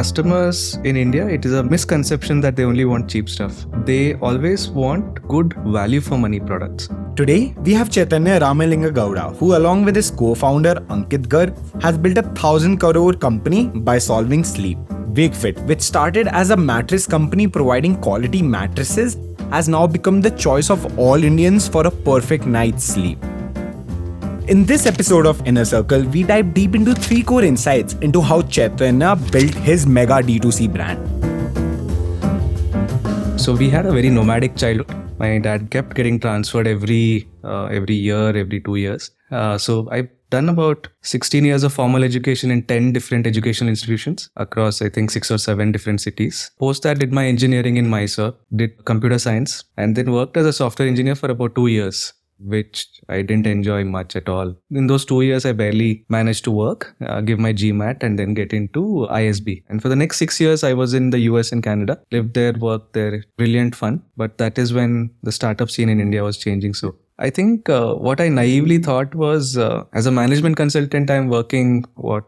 customers in India, it is a misconception that they only want cheap stuff. They always want good value for money products. Today, we have Chaitanya Ramalingegowda, who along with his co-founder Ankit Garg has built a 1,000 crore company by solving sleep. Wakefit, which started as a mattress company providing quality mattresses, has now become the choice of all Indians for a perfect night's sleep. In this episode of Inner Circle, we dive deep into 3 core insights into how Chaitanya built his mega D2C brand. So we had a very nomadic childhood. My dad kept getting transferred every year, every 2 years. So I've done about 16 years of formal education in 10 different educational institutions across, I think, 6 or 7 different cities. Post that, did my engineering in Mysore, did computer science, and then worked as a software engineer for about 2 years, which I didn't enjoy much at all. In those 2 years, I barely managed to work, give my GMAT, and then get into ISB. And for the next 6 years, I was in the US and Canada, lived there, worked there, brilliant fun. But that is when the startup scene in India was changing. So I think what I naively thought was, as a management consultant, I'm working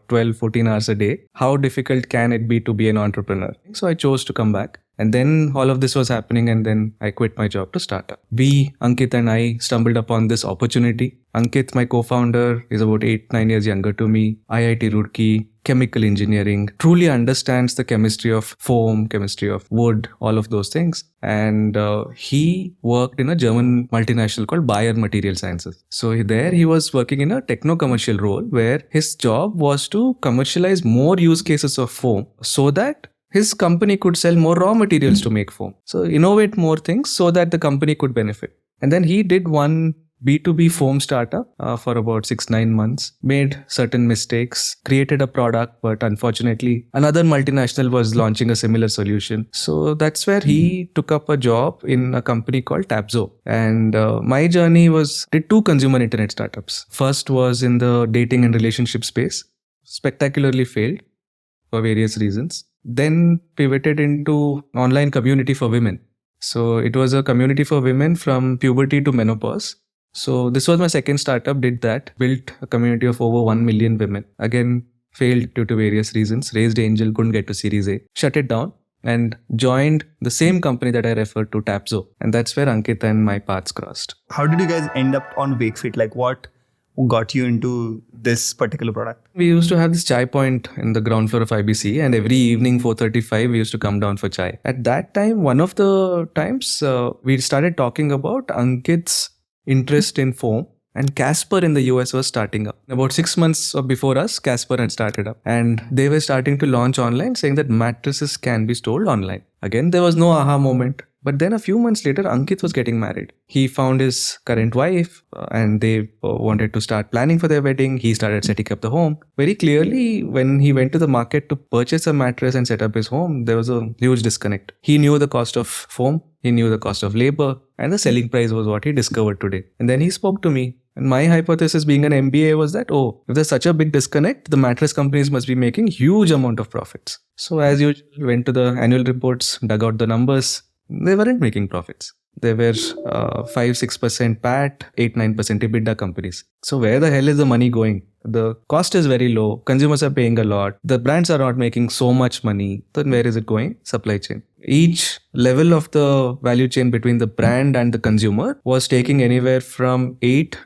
12, 14 hours a day. How difficult can it be to be an entrepreneur? So I chose to come back. And then all of this was happening, and then I quit my job to start up. Ankit and I stumbled upon this opportunity. Ankit, my co-founder, is about 8-9 years younger to me. IIT Roorkee, chemical engineering, truly understands the chemistry of foam, chemistry of wood, all of those things. And he worked in a German multinational called Bayer Material Sciences. So there he was working in a techno-commercial role where his job was to commercialize more use cases of foam so that his company could sell more raw materials to make foam. So innovate more things so that the company could benefit. And then he did one B2B foam startup for about 6-9 months, made certain mistakes, created a product, but unfortunately another multinational was launching a similar solution. So that's where he took up a job in a company called Tabzo. And my journey did 2 consumer internet startups. First was in the dating and relationship space, spectacularly failed for various reasons. Then pivoted into online community for women. So it was a community for women from puberty to menopause. So this was my second startup, did that, built a community of over 1 million women. Again, failed due to various reasons, raised angel, couldn't get to Series A, shut it down and joined the same company that I referred to, Tabzo. And that's where Ankit and my paths crossed. How did you guys end up on Wakefit? Like what got you into this particular product? We used to have this chai point in the ground floor of IBC, and every evening 4:35 we used to come down for chai. At that time, one of the times we started talking about Ankit's interest in foam, and Casper in the US was starting up. About 6 months before us, Casper had started up, and they were starting to launch online, saying that mattresses can be stored online. Again, there was no aha moment. But then a few months later, Ankit was getting married. He found his current wife and they wanted to start planning for their wedding. He started setting up the home. Very clearly, when he went to the market to purchase a mattress and set up his home, there was a huge disconnect. He knew the cost of foam, he knew the cost of labor, and the selling price was what he discovered today. And then he spoke to me. And my hypothesis being an MBA was that, if there's such a big disconnect, the mattress companies must be making huge amount of profits. So as usual, went to the annual reports, dug out the numbers. They weren't making profits. They were 5-6% PAT, 8-9% EBITDA companies. So where the hell is the money going? The cost is very low. Consumers are paying a lot. The brands are not making so much money. Then where is it going? Supply chain. Each level of the value chain between the brand and the consumer was taking anywhere from 8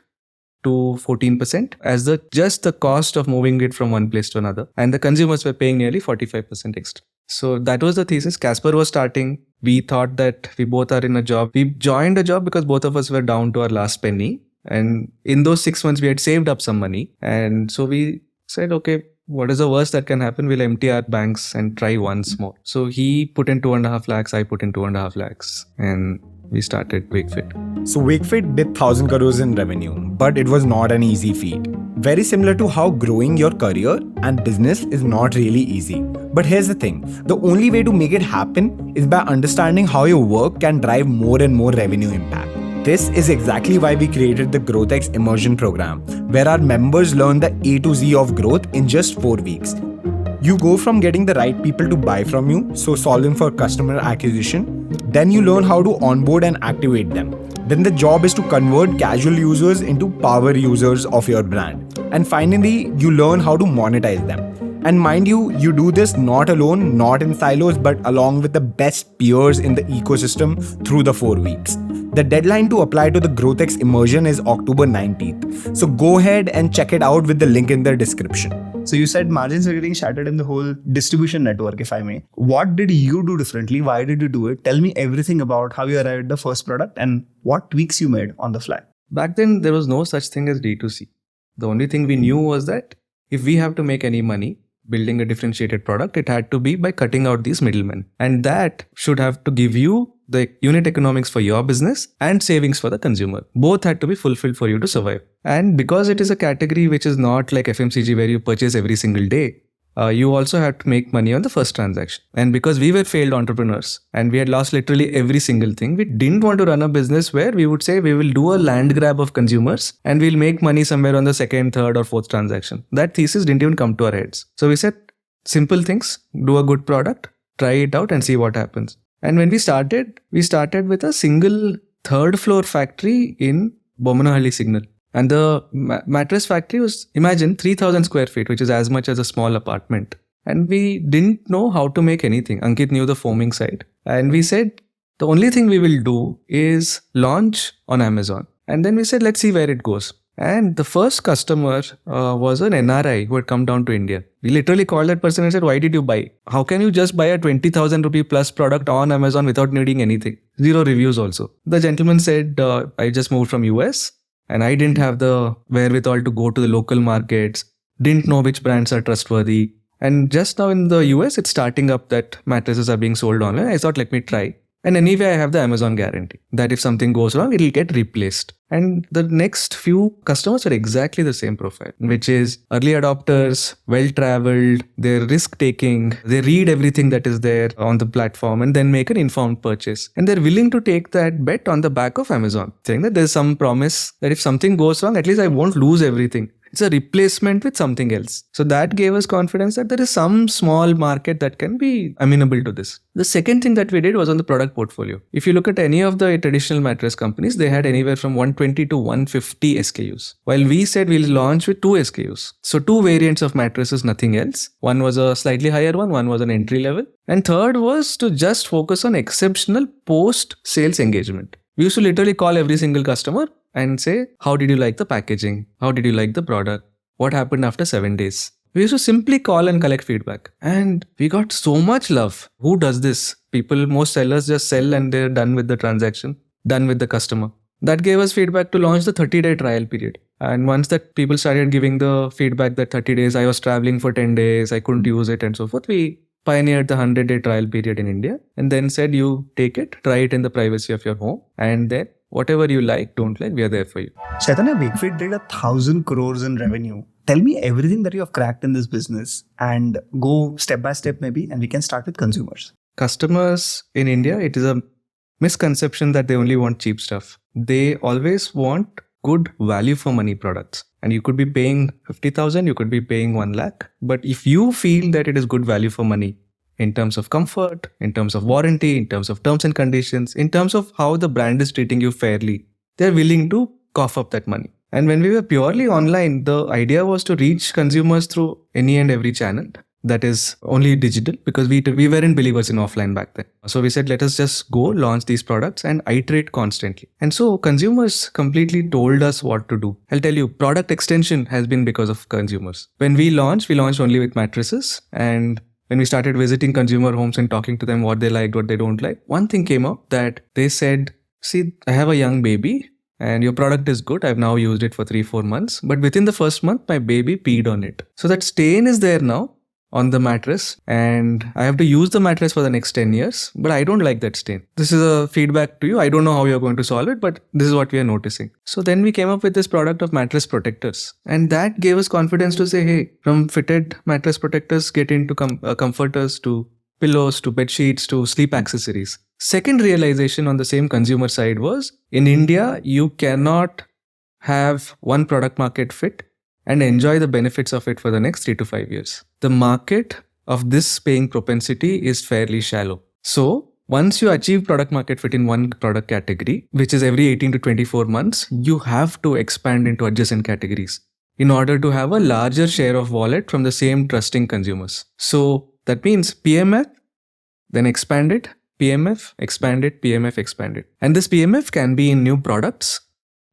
to 14% as just the cost of moving it from one place to another. And the consumers were paying nearly 45% extra. So that was the thesis. Casper was starting. We thought that we both are in a job. We joined a job because both of us were down to our last penny. And in those 6 months, we had saved up some money. And so we said, okay, what is the worst that can happen? We'll empty our banks and try once more. So he put in 2.5 lakhs, I put in 2.5 lakhs. And we started Wakefit. So Wakefit did 1,000 crores in revenue, but it was not an easy feat. Very similar to how growing your career and business is not really easy. But here's the thing, the only way to make it happen is by understanding how your work can drive more and more revenue impact. This is exactly why we created the GrowthX Immersion program, where our members learn the A to Z of growth in just 4 weeks. You go from getting the right people to buy from you, so solving for customer acquisition, then you learn how to onboard and activate them. Then the job is to convert casual users into power users of your brand. And finally, you learn how to monetize them. And mind you, you do this not alone, not in silos, but along with the best peers in the ecosystem through the 4 weeks. The deadline to apply to the GrowthX immersion is October 19th. So go ahead and check it out with the link in the description. So you said margins are getting shattered in the whole distribution network, if I may. What did you do differently? Why did you do it? Tell me everything about how you arrived at the first product and what tweaks you made on the fly. Back then, there was no such thing as D2C. The only thing we knew was that if we have to make any money building a differentiated product, it had to be by cutting out these middlemen. And that should have to give you the unit economics for your business and savings for the consumer. Both had to be fulfilled for you to survive. And because it is a category which is not like FMCG where you purchase every single day, you also have to make money on the first transaction. And because we were failed entrepreneurs and we had lost literally every single thing, we didn't want to run a business where we would say we will do a land grab of consumers and we'll make money somewhere on the second, third or fourth transaction. That thesis didn't even come to our heads. So we said simple things, do a good product, try it out and see what happens. And when we started with a single third floor factory in Bomanahalli Signal. And the mattress factory was, imagine, 3,000 square feet, which is as much as a small apartment. And we didn't know how to make anything. Ankit knew the foaming side. And we said, the only thing we will do is launch on Amazon. And then we said, let's see where it goes. And the first customer was an NRI who had come down to India. We literally called that person and said, why did you buy? How can you just buy a 20,000 rupee plus product on Amazon without needing anything? 0 reviews also. The gentleman said, I just moved from US. And I didn't have the wherewithal to go to the local markets, didn't know which brands are trustworthy. And just now in the US, it's starting up that mattresses are being sold online. I thought, let me try. And anyway, I have the Amazon guarantee that if something goes wrong, it'll get replaced. And the next few customers are exactly the same profile, which is early adopters, well-traveled, they're risk-taking, they read everything that is there on the platform and then make an informed purchase. And they're willing to take that bet on the back of Amazon, saying that there's some promise that if something goes wrong, at least I won't lose everything. It's a replacement with something else. So that gave us confidence that there is some small market that can be amenable to this. The second thing that we did was on the product portfolio. If you look at any of the traditional mattress companies, they had anywhere from 120 to 150 SKUs. While we said we'll launch with 2 SKUs. So 2 variants of mattresses, nothing else. One was a slightly higher one was an entry level. And third was to just focus on exceptional post-sales engagement. We used to literally call every single customer and say, how did you like the packaging? How did you like the product? What happened after 7 days? We used to simply call and collect feedback. And we got so much love. Who does this? Most sellers just sell and they're done with the transaction, done with the customer. That gave us feedback to launch the 30-day trial period. And once that people started giving the feedback that 30 days, I was traveling for 10 days, I couldn't use it and so forth, we pioneered the 100-day trial period in India and then said, you take it, try it in the privacy of your home and then whatever you like, don't like, we are there for you. Chaitanya, Wakefit did 1,000 crores in revenue. Tell me everything that you have cracked in this business and go step by step maybe, and we can start with consumers. Customers in India, it is a misconception that they only want cheap stuff. They always want good value for money products. And you could be paying 50,000, you could be paying 1 lakh. But if you feel that it is good value for money, in terms of comfort, in terms of warranty, in terms of terms and conditions, in terms of how the brand is treating you fairly, they're willing to cough up that money. And when we were purely online, the idea was to reach consumers through any and every channel. That is only digital because we weren't believers in offline back then. So we said, let us just go launch these products and iterate constantly. And so consumers completely told us what to do. I'll tell you, product extension has been because of consumers. When we launched only with mattresses. And when we started visiting consumer homes and talking to them what they liked, what they don't like, one thing came up that they said, see, I have a young baby and your product is good. I've now used it for 3-4 months. But within the first month, my baby peed on it. So that stain is there now on the mattress and I have to use the mattress for the next 10 years, but I don't like that stain. This is a feedback to you. I don't know how you're going to solve it, but this is what we are noticing. So then we came up with this product of mattress protectors and that gave us confidence to say, hey, from fitted mattress protectors, get into comforters to pillows to bed sheets to sleep accessories. Second realization on the same consumer side was in India, you cannot have one product market fit and enjoy the benefits of it for the next 3 to 5 years. The market of this paying propensity is fairly shallow. So once you achieve product market fit in one product category, which is every 18 to 24 months, you have to expand into adjacent categories. in order to have a larger share of wallet from the same trusting consumers. So that means PMF, then expanded, PMF, expanded, PMF, expanded. And this PMF can be in new products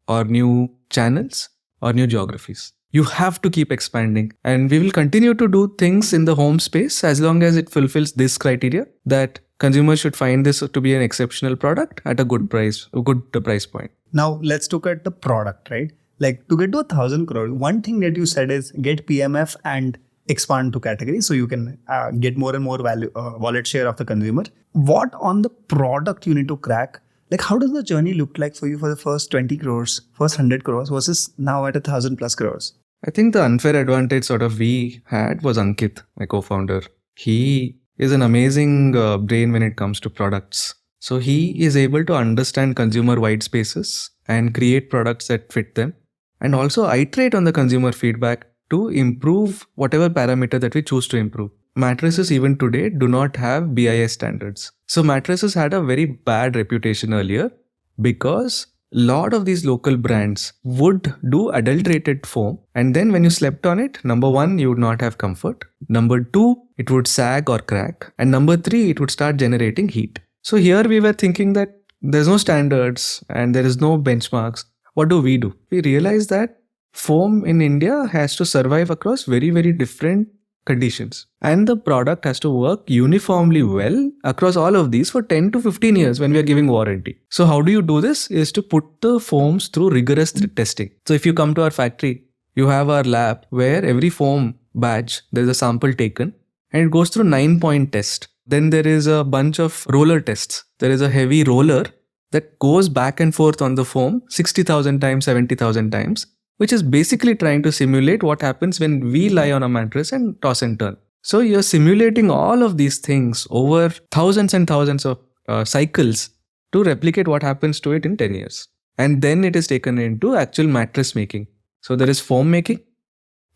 or new channels or new geographies. You have to keep expanding, and we will continue to do things in the home space as long as it fulfills this criteria that consumers should find this to be an exceptional product at a good price, a good price point. Now let's look at the product, right? Like to get to 1,000 crore, one thing that you said is get PMF and expand to categories so you can get more and more value, wallet share of the consumer. What on the product you need to crack? Like how does the journey look like for you for the first 20 crores, first 100 crores versus now at 1,000 plus crores? I think the unfair advantage sort of we had was Ankit, my co-founder. He is an amazing brain when it comes to products. So he is able to understand consumer white spaces and create products that fit them, and also iterate on the consumer feedback to improve whatever parameter that we choose to improve. Mattresses even today do not have BIS standards. So mattresses had a very bad reputation earlier because a lot of these local brands would do adulterated foam, and then when you slept on it, number one, you would not have comfort. Number two, it would sag or crack. And number three, it would start generating heat. So here we were thinking that there's no standards and there is no benchmarks. What do? We realized that foam in India has to survive across very, very different conditions. And the product has to work uniformly well across all of these for 10 to 15 years when we are giving warranty. So how do you do this? Is to put the foams through rigorous testing. So if you come to our factory, you have our lab where every foam batch, there's a sample taken and it goes through 9-point test. Then there is a bunch of roller tests. There is a heavy roller that goes back and forth on the foam 60,000 times, 70,000 times, which is basically trying to simulate what happens when we lie on a mattress and toss and turn. So you're simulating all of these things over thousands and thousands of cycles to replicate what happens to it in 10 years. And then it is taken into actual mattress making. So there is foam making,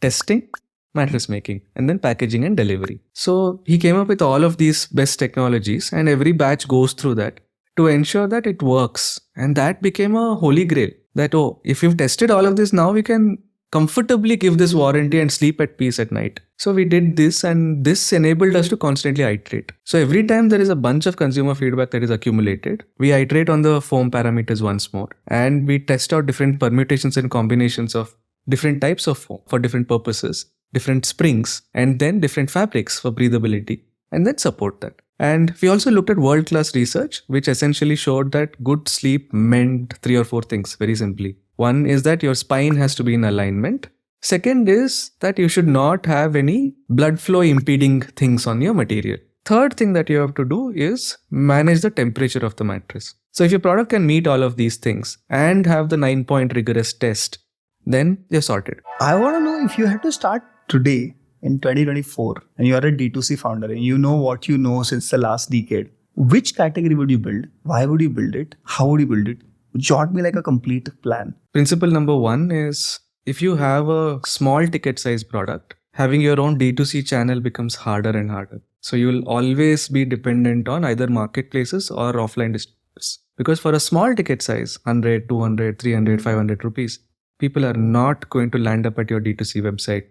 testing, mattress making, and then packaging and delivery. So he came up with all of these best technologies, and every batch goes through that to ensure that it works. And that became a holy grail. That, oh, if you've tested all of this, now we can comfortably give this warranty and sleep at peace at night. So we did this, and this enabled us to constantly iterate. So every time there is a bunch of consumer feedback that is accumulated, we iterate on the foam parameters once more, and we test out different permutations and combinations of different types of foam for different purposes, different springs, and then different fabrics for breathability, and then support that. And we also looked at world-class research, which essentially showed that good sleep meant 3 or 4 things, very simply. One is that your spine has to be in alignment. Second is that you should not have any blood flow impeding things on your material. Third thing that you have to do is manage the temperature of the mattress. So if your product can meet all of these things and have the 9-point rigorous test, then you're sorted. I want to know, if you had to start today in 2024 and you are a D2C founder and you know what you know since the last decade, which category would you build? Why would you build it? How would you build it? Jot me like a complete plan. Principle number 1 is, if you have a small ticket size product, having your own D2C channel becomes harder and harder. So you'll always be dependent on either marketplaces or offline distributors. Because for a small ticket size, 100, 200, 300, 500 rupees, people are not going to land up at your D2C website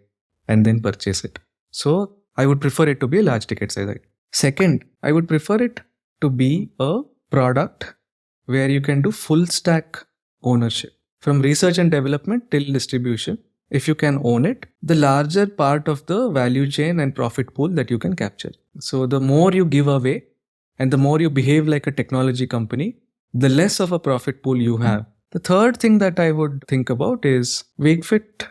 and then purchase it. So I would prefer it to be a large ticket size item. Second, I would prefer it to be a product where you can do full stack ownership. From research and development till distribution, if you can own it, the larger part of the value chain and profit pool that you can capture. So the more you give away and the more you behave like a technology company, the less of a profit pool you have. The third thing that I would think about is Wakefit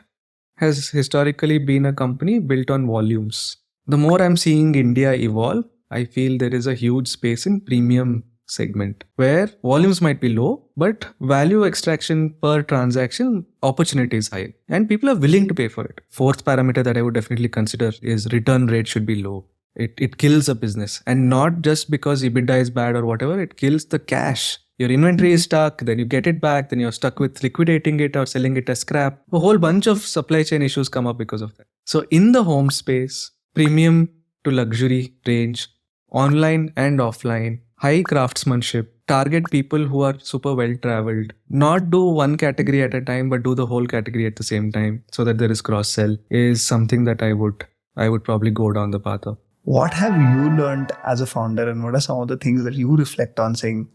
has historically been a company built on volumes. The more I'm seeing India evolve, I feel there is a huge space in premium segment where volumes might be low, but value extraction per transaction opportunity is high and people are willing to pay for it. Fourth parameter that I would definitely consider is return rate should be low. It kills a business, and not just because EBITDA is bad or whatever, it kills the cash. Your inventory is stuck, then you get it back, then you're stuck with liquidating it or selling it as scrap. A whole bunch of supply chain issues come up because of that. So in the home space, premium to luxury range, online and offline, high craftsmanship, target people who are super well traveled. Not do one category at a time, but do the whole category at the same time, so that there is cross sell, is something that I would probably go down the path of. What have you learned as a founder, and what are some of the things that you reflect on saying,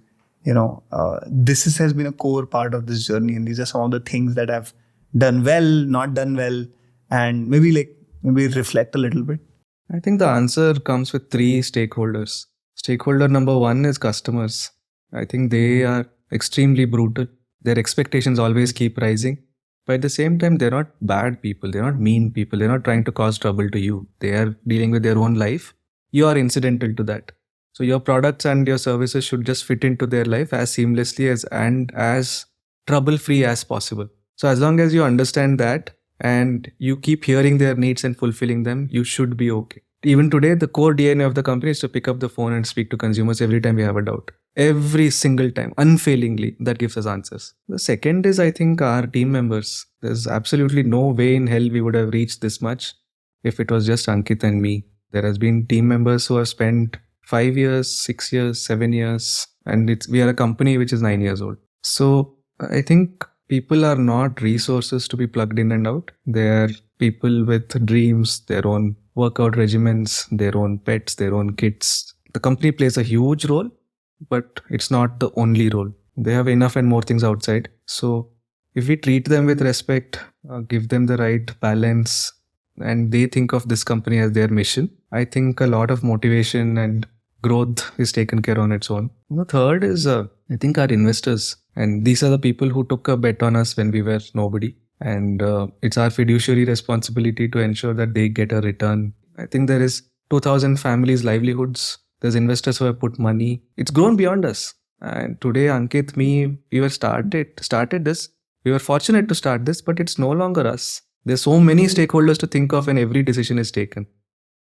has been a core part of this journey, and these are some of the things that I've done well, not done well, and maybe reflect a little bit? I think the answer comes with 3 stakeholders. Stakeholder number 1 is customers. I think they are extremely brutal. Their expectations always keep rising. But at the same time, they're not bad people. They're not mean people. They're not trying to cause trouble to you. They are dealing with their own life. You are incidental to that. So your products and your services should just fit into their life as seamlessly and as trouble-free as possible. So as long as you understand that and you keep hearing their needs and fulfilling them, you should be okay. Even today, the core DNA of the company is to pick up the phone and speak to consumers every time we have a doubt. Every single time, unfailingly, that gives us answers. The second is, I think, our team members. There's absolutely no way in hell we would have reached this much if it was just Ankit and me. There has been team members who have spent 5 years, 6 years, 7 years, and we are a company which is 9 years old. So I think people are not resources to be plugged in and out. They are people with dreams, their own workout regimens, their own pets, their own kids. The company plays a huge role, but it's not the only role. They have enough and more things outside. So if we treat them with respect, give them the right balance, and they think of this company as their mission, I think a lot of motivation and growth is taken care on its own. The third is, I think, our investors. And these are the people who took a bet on us when we were nobody. And it's our fiduciary responsibility to ensure that they get a return. I think there is 2,000 families' livelihoods. There's investors who have put money. It's grown beyond us. And today, Ankit, me, we were started this. We were fortunate to start this, but it's no longer us. There's so many stakeholders to think of when every decision is taken.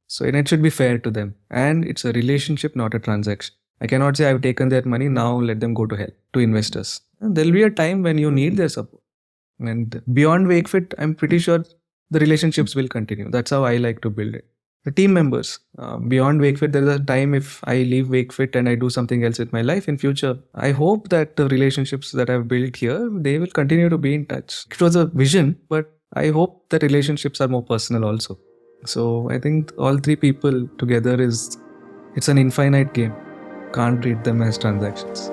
So it should be fair to them. And it's a relationship, not a transaction. I cannot say I've taken their money, now let them go to hell, to investors. And there'll be a time when you need their support. And beyond Wakefit, I'm pretty sure the relationships will continue. That's how I like to build it. The team members, beyond Wakefit, there is a time if I leave Wakefit and I do something else with my life in future, I hope that the relationships that I've built here, they will continue to be in touch. It was a vision, but I hope that relationships are more personal also. So I think all 3 people together it's an infinite game. Can't treat them as transactions.